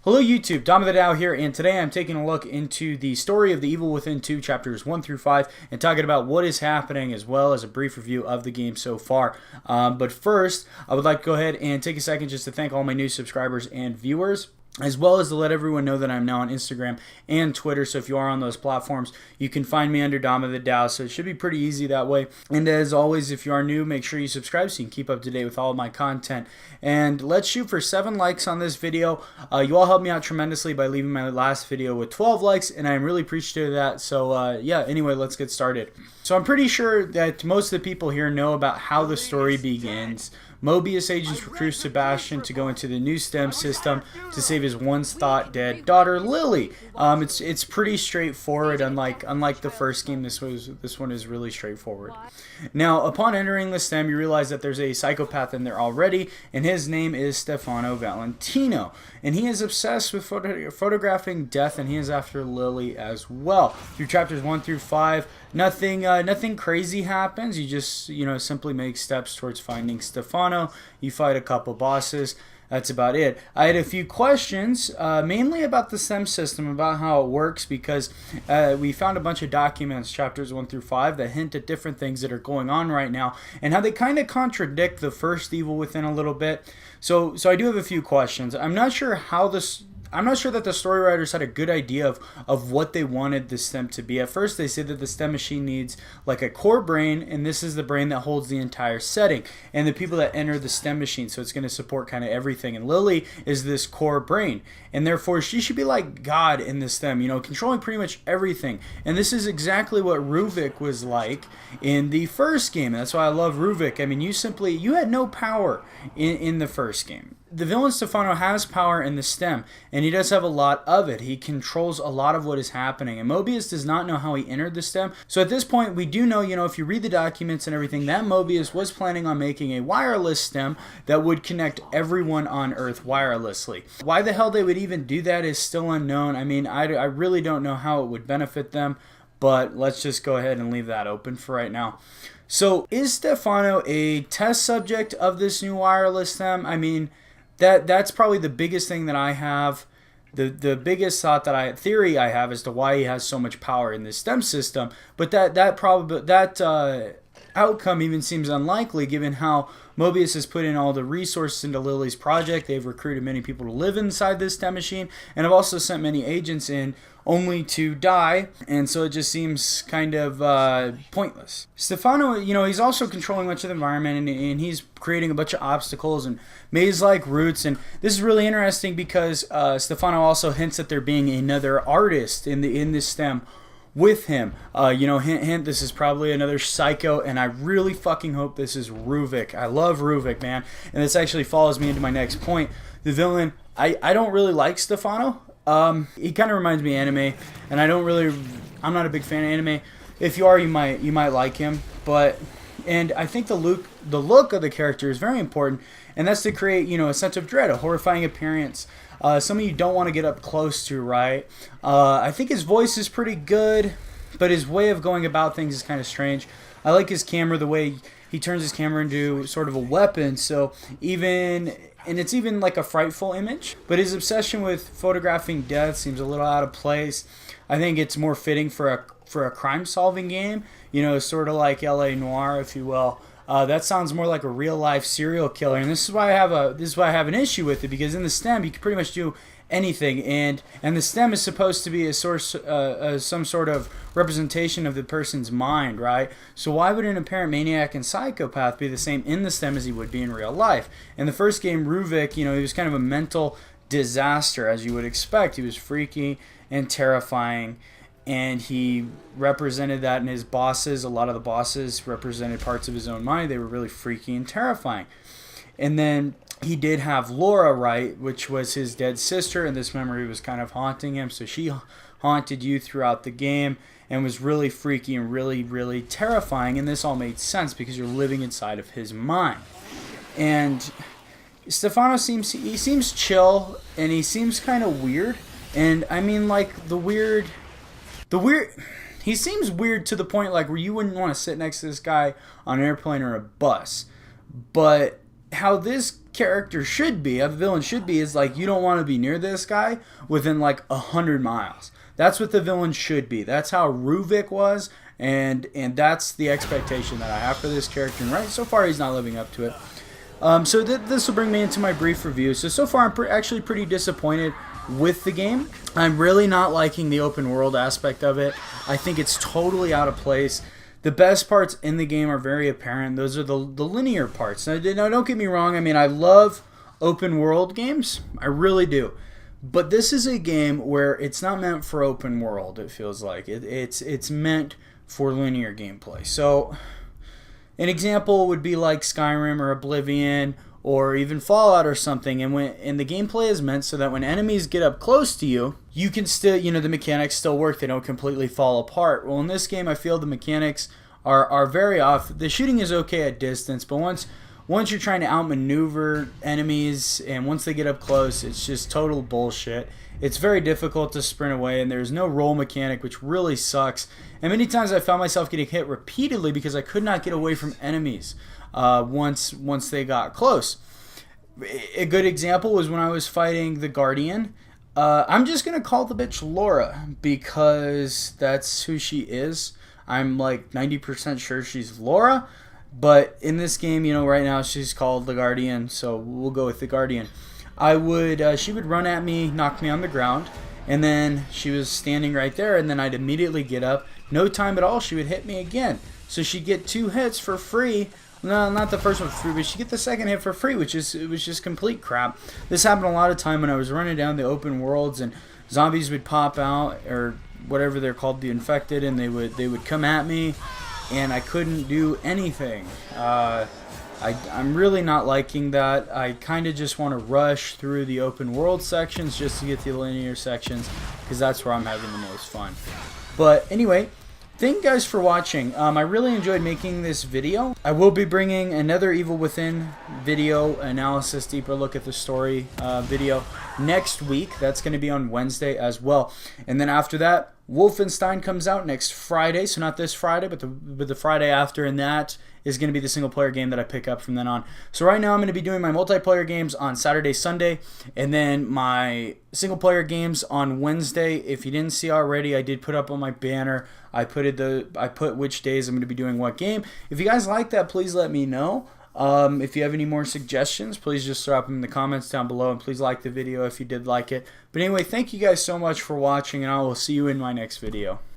Hello YouTube, DomOfTheDao here, and today I'm taking a look into the Story of the Evil Within 2 chapters 1 through 5 and talking about what is happening as well as a brief review of the game so far. But first, I would like to go ahead and take a second just to thank all my new subscribers and viewers, as well as to let everyone know that I'm now on Instagram and Twitter. So if you are on those platforms, you can find me under DomOfTheDao, so it should be pretty easy that way. And as always, if you are new, make sure you subscribe so you can keep up to date with all of my content. And let's shoot for 7 likes on this video. You all helped me out tremendously by leaving my last video with 12 likes, and I'm really appreciative of that. So yeah, anyway, let's get started. So I'm pretty sure that most of the people here know about how the story begins. Mobius agents recruit Sebastian to go into the new STEM system to save his once thought dead daughter Lily. It's pretty straightforward. Unlike the first game, this one is really straightforward. Now, upon entering the STEM, you realize that there's a psychopath in there already, and his name is Stefano Valentino, and he is obsessed with photographing death, and he is after Lily as well. Through chapters 1 through 5, nothing crazy happens. You just simply make steps towards finding Stefano. You fight a couple bosses. That's about it. I had a few questions, mainly about the STEM system, about how it works, because we found a bunch of documents, chapters 1 through 5, that hint at different things that are going on right now, and how they kind of contradict the first Evil Within a little bit. So I do have a few questions. I'm not sure that the story writers had a good idea of what they wanted the STEM to be. At first, they said that the STEM machine needs like a core brain, and this is the brain that holds the entire setting, and the people that enter the STEM machine, so it's going to support kind of everything. And Lily is this core brain, and therefore she should be like God in the STEM, controlling pretty much everything. And this is exactly what Ruvik was like in the first game. That's why I love Ruvik. I mean, you had no power in the first game. The villain Stefano has power in the STEM, and he does have a lot of it. He controls a lot of what is happening, and Mobius does not know how he entered the STEM. So at this point, we do know, if you read the documents and everything, that Mobius was planning on making a wireless STEM that would connect everyone on Earth wirelessly. Why the hell they would even do that is still unknown. I mean, I really don't know how it would benefit them, but let's just go ahead and leave that open for right now. So is Stefano a test subject of this new wireless STEM? I mean, that's probably the biggest thing that I have, the biggest theory I have as to why he has so much power in this STEM system. But that outcome even seems unlikely, given how Mobius has put in all the resources into Lily's project. They've recruited many people to live inside this STEM machine, and have also sent many agents in only to die, and so it just seems kind of pointless. Stefano, he's also controlling much of the environment, and he's creating a bunch of obstacles and maze-like routes, and this is really interesting because Stefano also hints at there being another artist in this STEM with him. Hint, this is probably another psycho, and I really fucking hope this is Ruvik. I love Ruvik, man, and this actually follows me into my next point. The villain, I don't really like Stefano. He kind of reminds me of anime, and I'm not a big fan of anime. If you are, you might like him, and I think the look of the character is very important, and that's to create, a sense of dread, a horrifying appearance, something you don't want to get up close to, right? I think his voice is pretty good, but his way of going about things is kind of strange. I like his camera, the way he turns his camera into sort of a weapon, and it's even like a frightful image. But his obsession with photographing death seems a little out of place. I think it's more fitting for a crime-solving game, sort of like L.A. Noire, if you will. That sounds more like a real-life serial killer, and this is why I have an issue with it, because in the STEM you can pretty much do anything, and the STEM is supposed to be a source, some sort of representation of the person's mind, right? So why would an apparent maniac and psychopath be the same in the STEM as he would be in real life? In the first game, Ruvik, he was kind of a mental disaster, as you would expect. He was freaky and terrifying, and he represented that in his bosses. A lot of the bosses represented parts of his own mind. They were really freaky and terrifying. And then he did have Laura, right, which was his dead sister, and this memory was kind of haunting him. So she haunted you throughout the game and was really freaky and really, really terrifying. And this all made sense because you're living inside of his mind. And Stefano seems chill, and he seems kind of weird. And I mean, like, he seems weird to the point like where you wouldn't want to sit next to this guy on an airplane or a bus. But how this character should be, how the villain should be, is like you don't want to be near this guy within like 100 miles. That's what the villain should be. That's how Ruvik was, and that's the expectation that I have for this character. And right so far, he's not living up to it. So this will bring me into my brief review. So far, I'm actually pretty disappointed with the game. I'm really not liking the open world aspect of it. I think it's totally out of place. The best parts in the game are very apparent. Those are the linear parts. Now, don't get me wrong. I mean, I love open world games. I really do. But this is a game where it's not meant for open world, it feels like. It's meant for linear gameplay. So an example would be like Skyrim or Oblivion or even Fallout or something, and the gameplay is meant so that when enemies get up close to you, you can still, the mechanics still work. They don't completely fall apart. Well, in this game, I feel the mechanics are very off. The shooting is okay at distance, but once you're trying to outmaneuver enemies and once they get up close, it's just total bullshit. It's very difficult to sprint away, and there's no roll mechanic, which really sucks. And many times I found myself getting hit repeatedly because I could not get away from enemies once they got close. A good example was when I was fighting the Guardian. I'm just going to call the bitch Laura because that's who she is. I'm like 90% sure she's Laura. But in this game, right now she's called the Guardian, so we'll go with the Guardian. She would run at me, knock me on the ground, and then she was standing right there, and then I'd immediately get up. No time at all, she would hit me again. So she'd get 2 hits for free. No, not the first one for free, but she'd get the second hit for free, which was just complete crap. This happened a lot of time when I was running down the open worlds, and zombies would pop out, or whatever they're called, the infected, and they would come at me, and I couldn't do anything. I'm really not liking that. I kind of just want to rush through the open world sections just to get the linear sections, because that's where I'm having the most fun. But anyway, thank you guys for watching. I really enjoyed making this video. I will be bringing another Evil Within video analysis, deeper look at the story video next week. That's going to be on Wednesday as well. And then after that, Wolfenstein comes out next Friday. So not this Friday, but the Friday after, and that is going to be the single player game that I pick up from then on. So right now I'm going to be doing my multiplayer games on Saturday, Sunday, and then my single player games on Wednesday. If you didn't see already, I did put up on my banner. I put which days I'm going to be doing what game. If you guys like that, please let me know. If you have any more suggestions, please just drop them in the comments down below, and please like the video if you did like it. But anyway, thank you guys so much for watching, and I will see you in my next video.